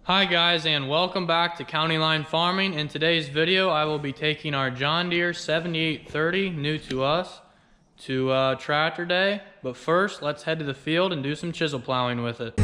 Hi guys, and welcome back to CountyLine Farming. In today's video I will be taking our John Deere 7830, new to us, to tractor day. But first let's head to the field and do some chisel plowing with it.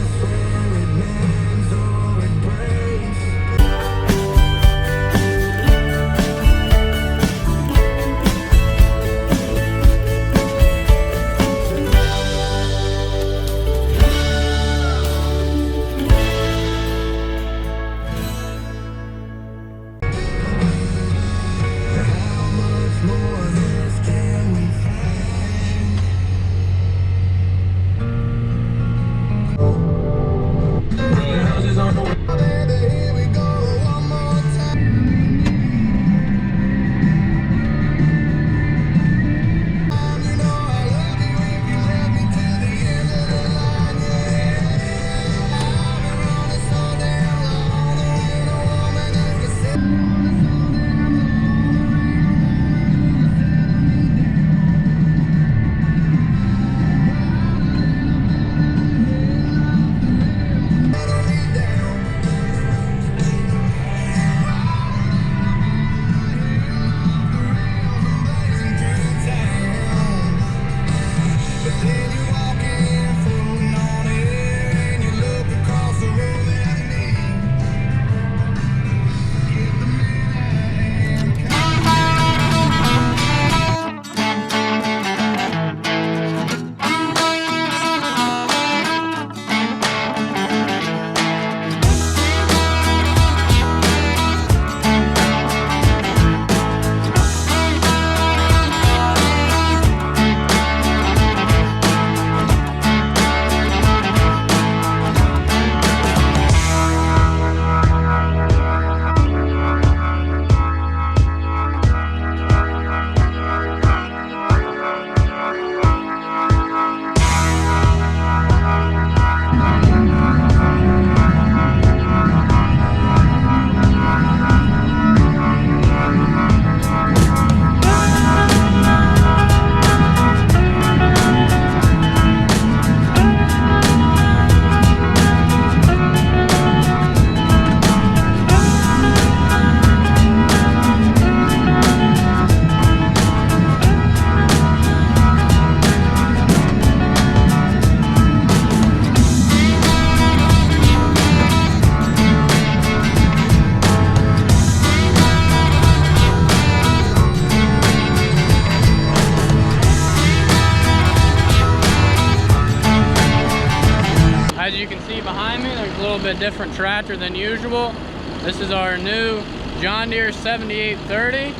As you can see behind me, there's a little bit different tractor than usual. This is our new John Deere 7830.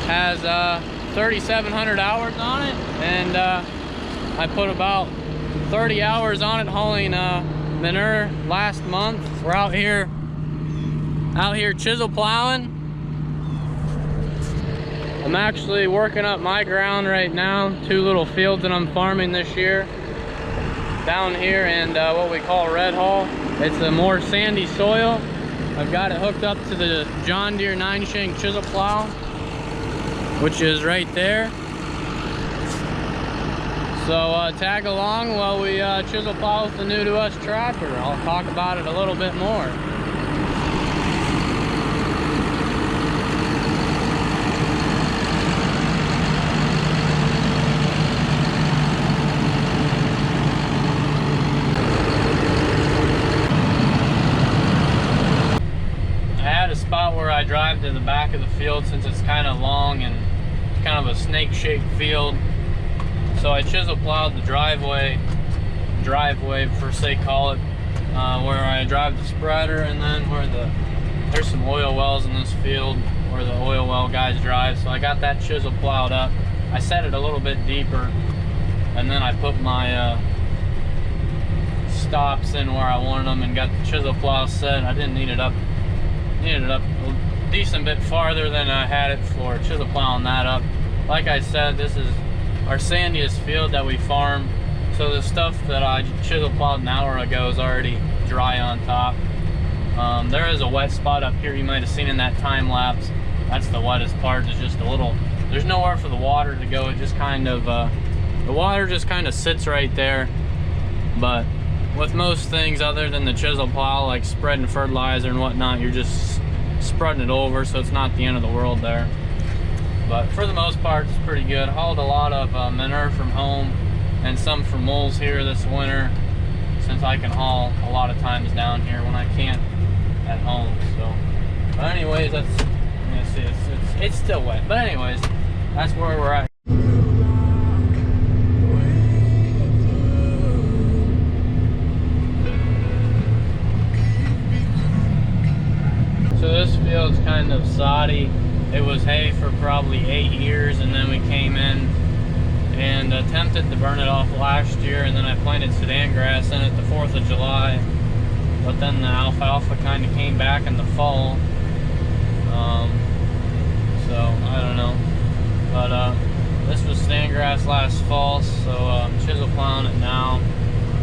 Has 3,700 hours on it, and I put about 30 hours on it hauling manure last month. We're out here chisel plowing. I'm actually working up my ground right now. 2 little fields that I'm farming this year. Down here and what we call red hull. It's a more sandy soil. I've got it hooked up to the John Deere 9-shank chisel plow, which is right there. So tag along while we chisel plow with the new to us tractor. I'll talk about it a little bit more. Spot where I drive to the back of the field, since it's kind of long and it's kind of a snake-shaped field. So I chisel plowed the driveway first they call it, where I drive the spreader, and then where there's some oil wells in this field where the oil well guys drive. So I got that chisel plowed up. I set it a little bit deeper, and then I put my stops in where I wanted them and got the chisel plow set. I didn't need it up a decent bit farther than I had it for chisel plowing that up. Like I said, this is our sandiest field that we farm, so the stuff that I chisel plowed an hour ago is already dry on top. There is a wet spot up here you might have seen in that time lapse. That's the wettest part. It's just a little, there's nowhere for the water to go. It just kind of the water just kind of sits right there, but with most things other than the chisel plow, like spreading fertilizer and whatnot, you're just spreading it over, so it's not the end of the world there. But for the most part, it's pretty good. Hauled a lot of manure from home and some from moles here this winter, since I can haul a lot of times down here when I can't at home. So, but anyways, that's, you know, see, it's still wet. But anyways, that's where we're at. So this field's kind of soddy. It was hay for probably 8 years, and then we came in and attempted to burn it off last year, and then I planted Sudan grass in it the 4th of July. But then the alfalfa kind of came back in the fall. So I don't know. But this was Sudan grass last fall, so chisel plowing it now.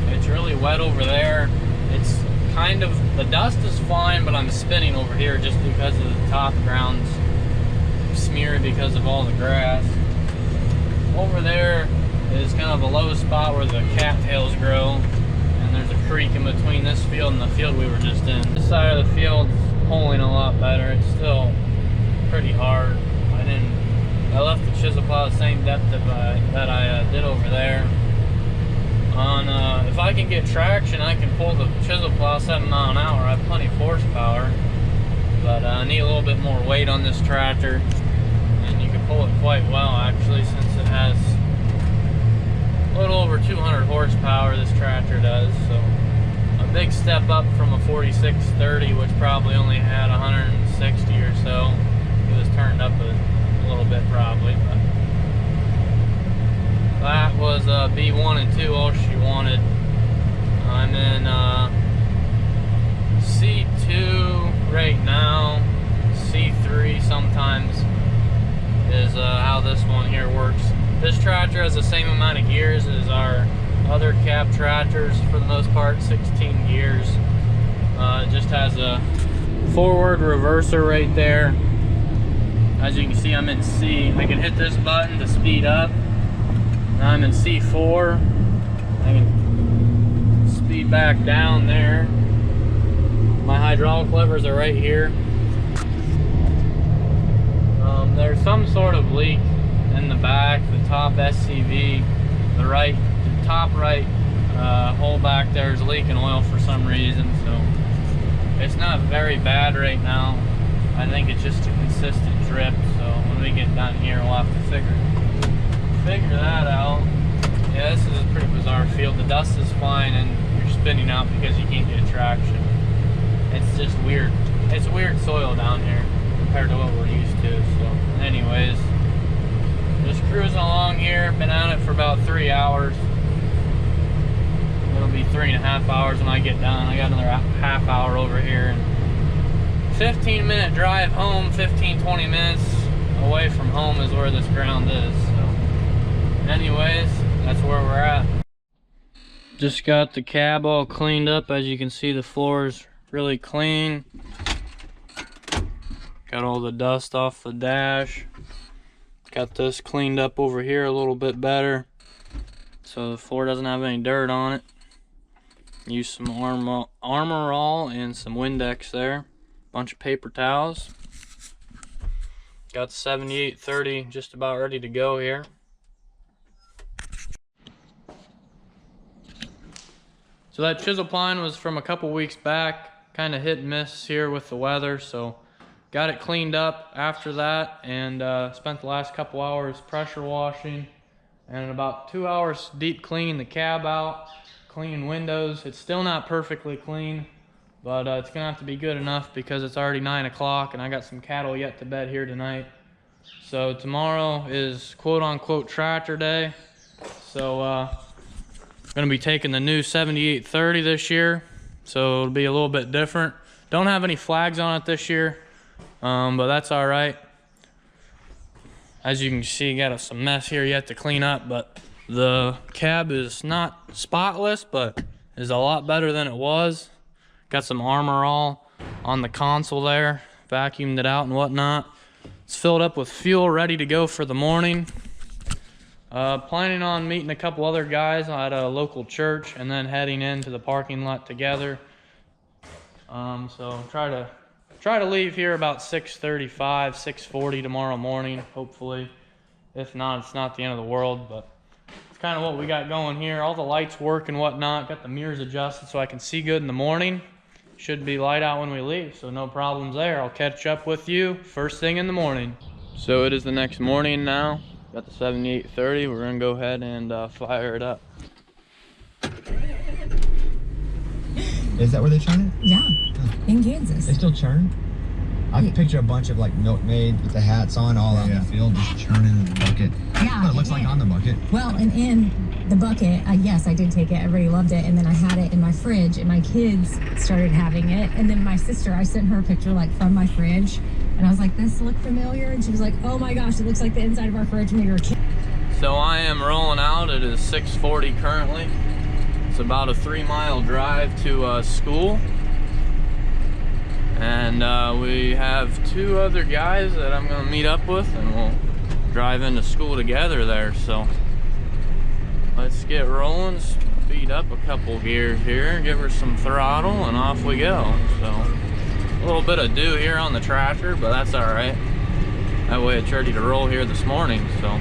It's really wet over there. It's kind of, the dust is fine, but I'm spinning over here just because of the top ground's smeared because of all the grass. Over there is kind of a low spot where the cattails grow, and there's a creek in between this field and the field we were just in. This side of the field's pulling a lot better. It's still pretty hard. I left the chisel plow the same depth that I did over there. If I can get traction, I can pull the chisel plow 7 miles an hour. I have plenty of horsepower, but I need a little bit more weight on this tractor, and you can pull it quite well actually, since it has a little over 200 horsepower. This tractor does, so a big step up from a 4630, which probably only had 160 or so. It was turned up a little bit probably, but that was B1 and 2, all she wanted. I'm in C2 right now. C3 sometimes is how this one here works. This tractor has the same amount of gears as our other cab tractors, for the most part, 16 gears. It just has a forward reverser right there. As you can see, I'm in C. I can hit this button to speed up. Now I'm in C4. I can speed back down there. My hydraulic levers are right here. There's some sort of leak in the back, the top SCV, the top right hole back there is leaking oil for some reason. So it's not very bad right now. I think it's just a consistent drip. So when we get done here, we'll have to figure that out. Yeah, this is a pretty bizarre field. The dust is fine and you're spinning out because you can't get traction. It's just weird. It's weird soil down here compared to what we're used to. So anyways, just cruising along here. Been at it for about 3 hours. It'll be 3.5 hours when I get done. I got another half hour over here, and 15-minute drive home. 15-20 minutes away from home is where this ground is. So anyways, that's where we're at. Just got the cab all cleaned up. As you can see, the floor is really clean. Got all the dust off the dash. Got this cleaned up over here a little bit better, so the floor doesn't have any dirt on it. Use some Armor All and some Windex there. Bunch of paper towels. Got the 7830 just about ready to go here. So that chisel pine was from a couple weeks back. Kind of hit and miss here with the weather, so got it cleaned up after that, and spent the last couple hours pressure washing, and about 2 hours deep cleaning the cab out, cleaning windows. It's still not perfectly clean, but it's gonna have to be good enough because it's already 9 o'clock and I got some cattle yet to bed here tonight. So tomorrow is quote-unquote tractor day. So gonna be taking the new 7830 this year, so it'll be a little bit different. Don't have any flags on it this year, but that's all right. As you can see, got some mess here yet to clean up, but the cab is not spotless, but is a lot better than it was. Got some Armor All on the console there, vacuumed it out and whatnot. It's filled up with fuel, ready to go for the morning. Planning on meeting a couple other guys at a local church and then heading into the parking lot together. So try to leave here about 6:35, 6:40 tomorrow morning, hopefully. If not, it's not the end of the world, but it's kind of what we got going here. All the lights work and whatnot. Got the mirrors adjusted so I can see good in the morning. Should be light out when we leave, so no problems there. I'll catch up with you first thing in the morning. So it is the next morning now. Got the 7830. We're gonna go ahead and fire it up. Is that where they churn it? Yeah, in Kansas. They still churn? I can picture a bunch of like milkmaids with the hats on all out in the field just churning in the bucket. Yeah. What it looks like on the bucket. Well, and in the bucket, yes, I did take it. Everybody loved it. And then I had it in my fridge and my kids started having it. And then my sister, I sent her a picture like from my fridge. And I was like, this look familiar? And she was like, oh my gosh, it looks like the inside of our fridge when we were kids. So I am rolling out. It is 6:40 currently. It's about a 3-mile drive to school. And we have 2 other guys that I'm gonna meet up with and we'll drive into school together there. So let's get rolling, speed up a couple gears here, give her some throttle, and off we go. So a little bit of dew here on the tractor, but that's all right. That way it's ready to roll here this morning. So.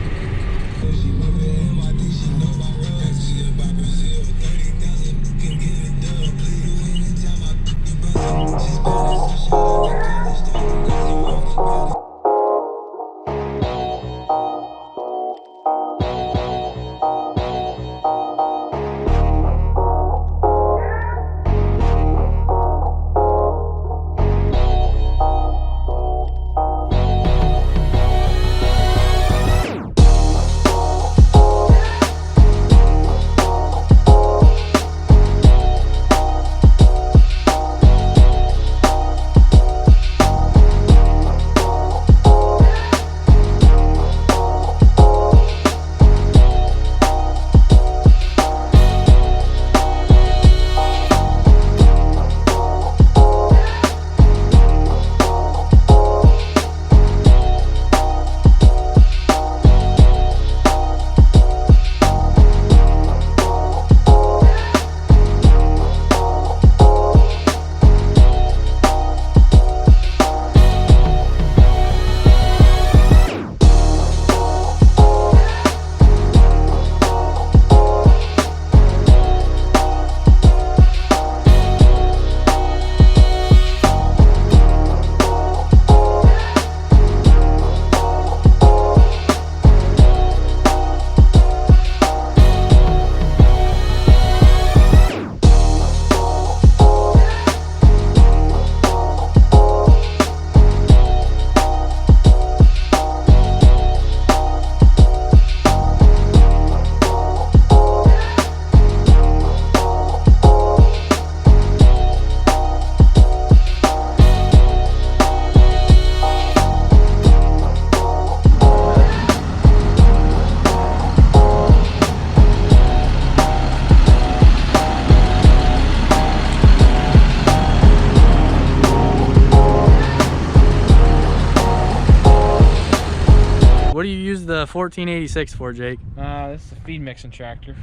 What do you use the 1486 for, Jake? This is a feed mixing tractor.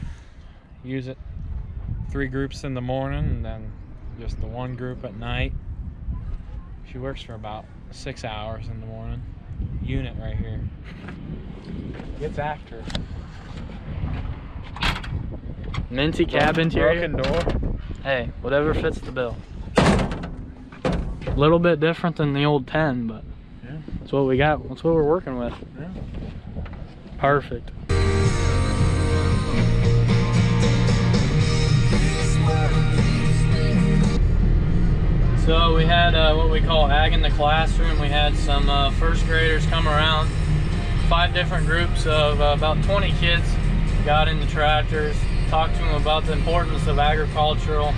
Use it 3 groups in the morning and then just the 1 group at night. She works for about 6 hours in the morning. Unit right here. Gets after it. Minty cab interior. Broken door. Hey, whatever fits the bill. A little bit different than the old 10, but yeah, that's what we got. That's what we're working with. Yeah. Perfect. So we had what we call ag in the classroom. We had some first graders come around. 5 different groups of about 20 kids got in the tractors, talked to them about the importance of agricultural,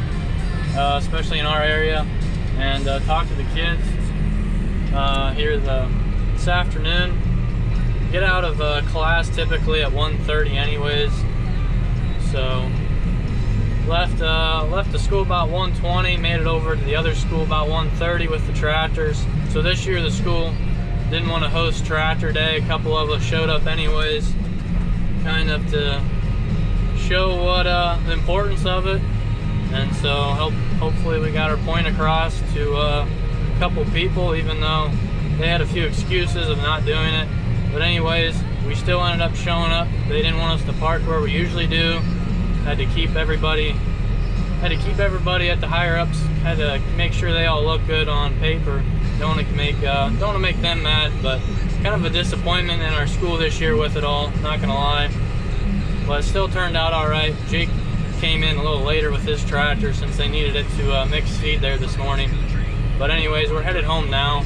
especially in our area, and talked to the kids here this afternoon. Get out of class typically at 1:30 anyways, so left the school about 1:20, made it over to the other school about 1:30 with the tractors. So this year the school didn't want to host tractor day. A couple of us showed up anyways, kind of to show what the importance of it. And so hopefully we got our point across to a couple people, even though they had a few excuses of not doing it. But anyways, we still ended up showing up. They didn't want us to park where we usually do. Had to keep everybody at the higher ups. Had to make sure they all look good on paper. Don't want to make them mad, but kind of a disappointment in our school this year with it all. Not gonna lie, but it still turned out all right. Jake came in a little later with his tractor since they needed it to mix feed there this morning. But anyways, we're headed home now.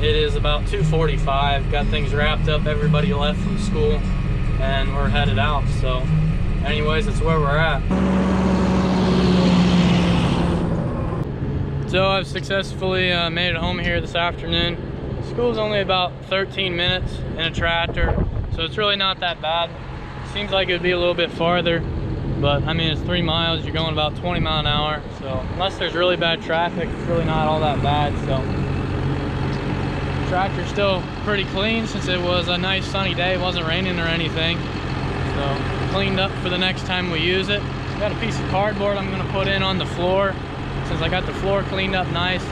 It is about 2:45. Got things wrapped up. Everybody left from school, and we're headed out. So, anyways, that's where we're at. So I've successfully made it home here this afternoon. School's only about 13 minutes in a tractor, so it's really not that bad. Seems like it would be a little bit farther, but I mean, it's 3 miles. You're going about 20 miles an hour, so unless there's really bad traffic, it's really not all that bad. So the tractor's still pretty clean since it was a nice sunny day. It wasn't raining or anything, so cleaned up for the next time we use it. Got a piece of cardboard I'm going to put in on the floor since I got the floor cleaned up nice.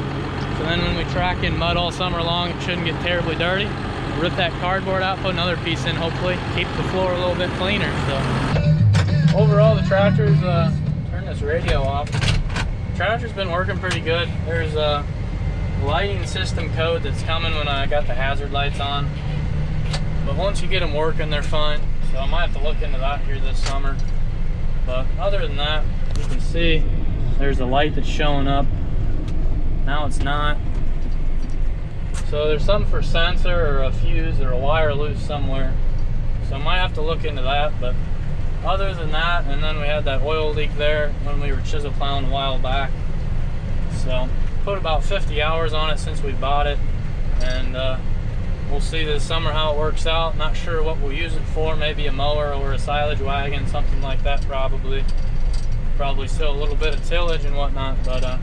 So then when we track in mud all summer long, it shouldn't get terribly dirty. Rip that cardboard out, put another piece in, hopefully keep the floor a little bit cleaner. So overall, the tractor's turn this radio off. The tractor's been working pretty good. There's a lighting system code that's coming when I got the hazard lights on, but once you get them working, they're fine. So I might have to look into that here this summer. But other than that, you can see there's a light that's showing up. Now it's not. So there's something for sensor or a fuse or a wire loose somewhere. So I might have to look into that. But other than that, and then we had that oil leak there when we were chisel plowing a while back. So put about 50 hours on it since we bought it, and we'll see this summer how it works out. Not sure what we'll use it for. Maybe a mower or a silage wagon, something like that probably. Probably still a little bit of tillage and whatnot, but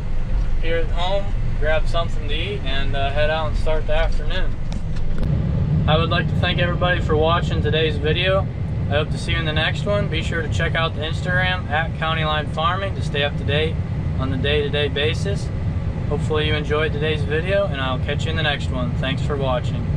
here at home, grab something to eat and head out and start the afternoon. I would like to thank everybody for watching today's video. I hope to see you in the next one. Be sure to check out the Instagram at CountyLine Farming to stay up to date on the day-to-day basis. Hopefully you enjoyed today's video, and I'll catch you in the next one. Thanks for watching.